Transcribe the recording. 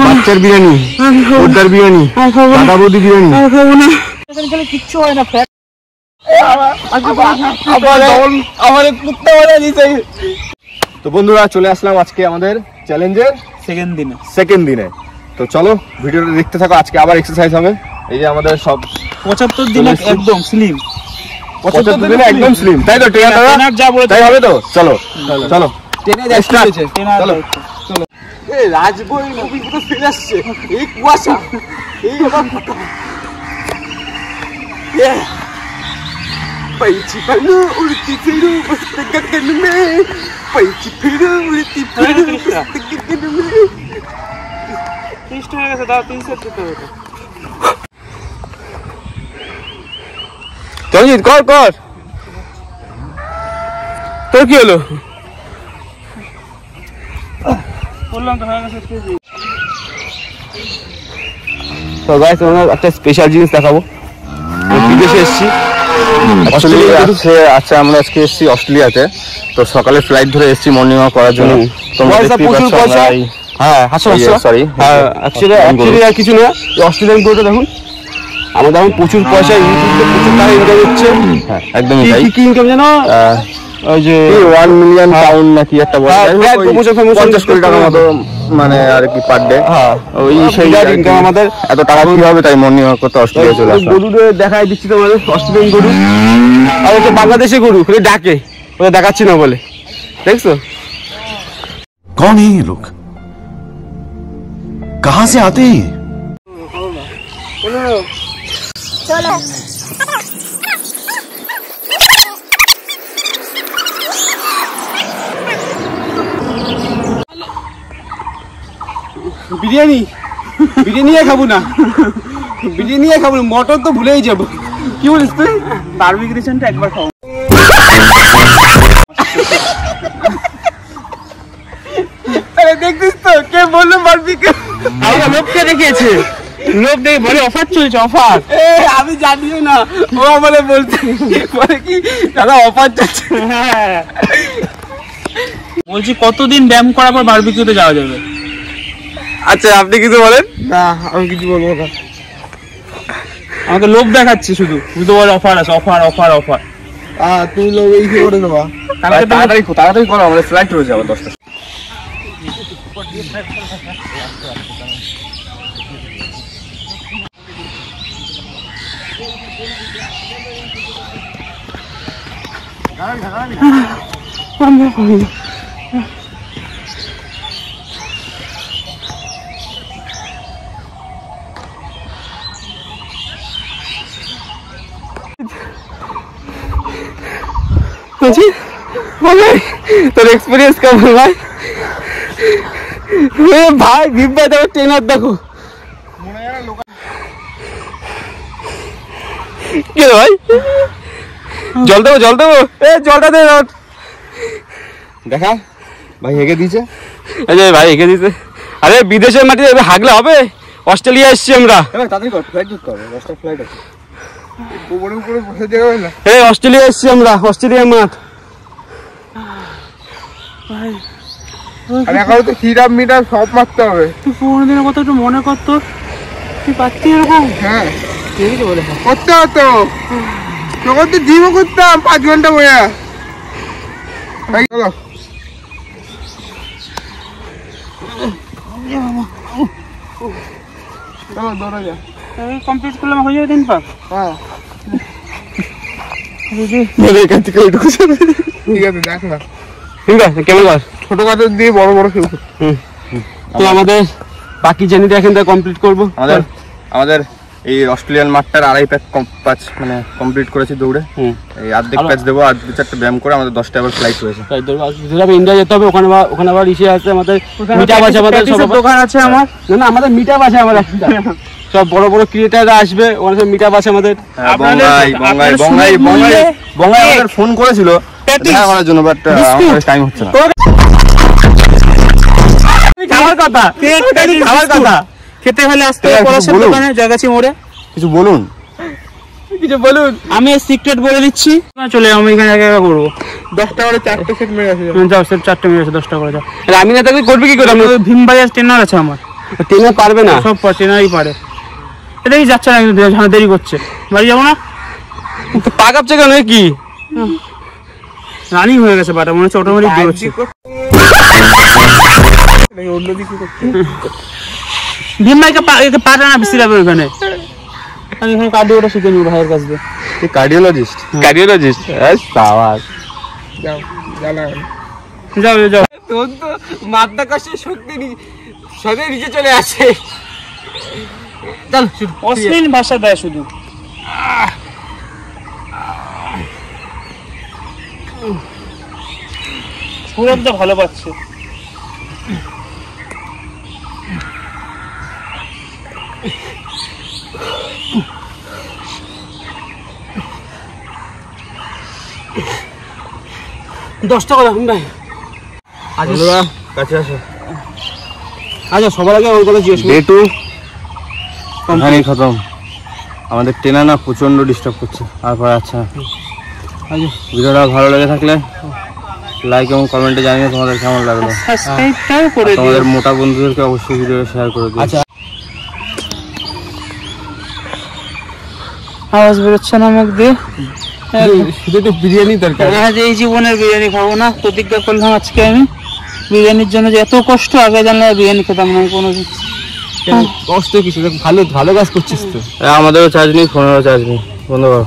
বাচ্চার বিরিয়ানি, ওটার বিরিয়ানি, দাদা বৌদি বিরিয়ানি খাবো না। কিচ্ছু হয় না। তো বন্ধুরা চলে আসলাম আজকে আমাদের চ্যালেঞ্জের সেকেন্ড দিনে। তো চলো ভিডিওটা দেখতে থাকো। আজকে আবার এক্সারসাইজ হবে। এই যে আমাদের সব 75 দিনে একদম স্লিম, 75 দিনে একদম স্লিম, তাই তো? ট্রেনার যা বলে তাই হবে তো? চলো চলো ট্রেনে যাচ্ছে। চলো চলো। এই রাজবই মুভি তো ফিরে আসছে। এই কুয়াশা, এই আবার ফাটা। पैची पहलू उड़ती फिरू मस्त गगन में, पैची फिरू उड़ती फिरू मस्त गगन में। 30 টাকা গেছে, দাও 300 দিতে হবে। তঞ্জিত কর কর, তোর কি হলো? বললাম তো হয়ে গেছে। তো গাইস আমরা একটা স্পেশাল জিনিস দেখাবো। বিদেশে এসেছি, আচ্ছা আমরা আজকে এসেছি অস্ট্রেলিয়াতে। তো সকালে ফ্লাইট ধরে এসেছি মর্নিং ওয়াক করার জন্য। আর কিছু না, অস্ট্রেলিয়ান গরুটা দেখুন, আমাদের এখন প্রচুর পয়সা, ইউটিউবে প্রচুর টাকা ইনকাম হচ্ছে। একদমই কি ইনকাম জানো? ওই যে 1 মিলিয়ন পাউন্ড নাকি একটা বলে, 50 কোটি টাকার মতো মানে আর কি পার ডে। ওই সেই ইনকাম আমাদের। এত টাকা কি হবে, তাই মর্নিং ওয়াক করতে অস্ট্রেলিয়া চলে আসলাম। গরু দেখাই দিচ্ছি তোমাদের, অস্ট্রেলিয়ান গরু। আর হচ্ছে বাংলাদেশে গরু, খালি ডাকে, ওটা দেখাচ্ছি না বলে। দেখছো कौन है ये लोग, कहां से आते हैं? বিরিয়ানি বিরিয়ানি খাবো না, বিরিয়ানি খাবো না, মটর তো ভুলেই যাবো। কি বলিস তুই? বারবিকিউ রিসেন্টটা একবার খাও। দেখছিস তো কে বললো বারবিকিউ? লোককে দেখিয়েছে, লোক দেখে বলে অফার চলছে, অফার। আমি জানিও না, ও আমাকে বলছে বলে কি দাদা অফার চলছে। বলছি কতদিন ব্যায়াম করার পর বারবিকিউতে যাওয়া যাবে? আচ্ছা আপনি কিছু বলেন। না আমি কিছু বলবো না, আমাকে লোভ দেখাচ্ছে শুধু, শুধু বলে অফার আছে, অফার অফার অফার। তুমি লোভ এই করে দেবা। তাড়াতাড়ি করো, আমাদের ফ্লাইট রয়েছে আবার 10টা। তোর এক্সপিরিয়েন্স কেমন ভাই? ভাই ভিপ ভাই দেখো, ট্রেনার দেখো। কি ভাই, জল দেবো জল দেবো? জলটা দে। দেখা ভাই হেগে দিয়েছে, ভাই হেগে দিয়েছে। আরে বিদেশের মাটিতে হাগলে হবে? অস্ট্রেলিয়া এসছি আমরা। অস্ট্রেলিয়া এসছি আমরা, অস্ট্রেলিয়ার মাঠ। সিরাপ মিটার সব মারতে হবে। তুই 15 দিনের কথা একটু মনে করতো, তুই পাচ্ছি এরকম? হ্যাঁ করতে হতো, তখন তো জিমও করতাম 5 ঘন্টা বইয়া। চলো দৌড়া যা, কমপ্লিট করলাম, হয়ে যাবে 3 পাক। হ্যাঁ ঠিক আছে, দেখ না ঠিক আছে কেমন কর, ছোটখাটো দিয়ে বড় বড় খেলবো। তো আমাদের বাকি জার্নিটা এখন কমপ্লিট করবো। আমাদের এই অস্ট্রেলিয়ান মাঠটার 2.5 প্যাচ মানে কমপ্লিট করেছি দৌড়ে। এই অর্ধেক প্যাচ দেবো, আর 2-4টা ব্যায়াম করে আমাদের 10টা আবার ফ্লাইট রয়েছে। ইন্ডিয়া যেতে হবে, ওখানে আবার ইসে আছে আমাদের, মিটাপ আছে আমাদের, সব দোকান আছে আমার। না আমাদের মিটাপ আছে আমার একটা, সব বড় বড় ক্রিয়েটাররা আসবে, ওখানে সব মিটাপ আছে আমাদের। বঙ্গাই আমাদের ফোন করেছিল দেখা করার জন্য, বাট আমাদের টাইম হচ্ছে না। খাওয়ার কথা খেতে হলে আসতে দোকানে জায়গাছি মোড়ে। কিছু বলুন, কিছু বলুন। আমি সিক্রেট বলে দিচ্ছি, চলে আমি এখানে একা একা করবো। 10টা করে 4টে সেট মেরে আছে, যাও সেট 4টে মেরে আছে, 10টা করে যাও। আমি না থাকলে করবে কি করে? ভীম ভাইয়ার ট্রেনার আছে আমার। ট্রেনে পারবে না, সব ট্রেনারই পারে। এটাই যাচ্ছে না, কিন্তু দেরি করছে, বাড়ি যাবো না? তো পা কাঁপছে কেন কি? রানিং হয়ে গেছে পাটা, মনে হচ্ছে অটোমেটিক বেরোচ্ছে। ভীম ভাইকে পাটা না বেশি যাবে ওখানে, আমি এখানে কার্ডিওটা শিখে নিব ভাইয়ের কাছ দিয়ে। কার্ডিওলজিস্ট? কার্ডিওলজিস্ট সাবাস। যাও যাও। তোর তো মাধ্যাকর্ষণ শক্তি সবে নিচে চলে আসে। চল অশ্লীল ভাষা দেয় শুধু। সৌরভটা ভালো পাচ্ছে। $10 ভাই। কাছে আসো। আচ্ছা সবার আগে ওই কথা জিজ্ঞেস ডে 2 কমপ্লিট খতম। আমাদের ট্রেনার না প্রচন্ড ডিস্টার্ব করছে, তারপর আচ্ছা ভিডিওটা ভালো লেগে থাকলে লাইক এবং কমেন্টে জানিয়ে তোমাদের কেমন লাগলো। সাবস্ক্রাইবটাও করে দিও। তোমাদের মোটা বন্ধুদেরকে অবশ্যই ভিডিওটা শেয়ার করে দিও। আচ্ছা আওয়াজ বেরোচ্ছে না মুখ দিয়ে। শুধু একটু বিরিয়ানি দরকার। আজ এই জীবনের বিরিয়ানি খাবো না, প্রতিজ্ঞা করলাম আজকে আমি। বিরিয়ানির জন্য যে এত কষ্ট, আগে জানলে বিরিয়ানি খেতাম না কোনোদিন। কষ্ট কিছু, ভালো ভালো কাজ করছিস তো। আমাদেরও চার্জ নেই, ফোনেরও চার্জ নেই, বন্ধ করো।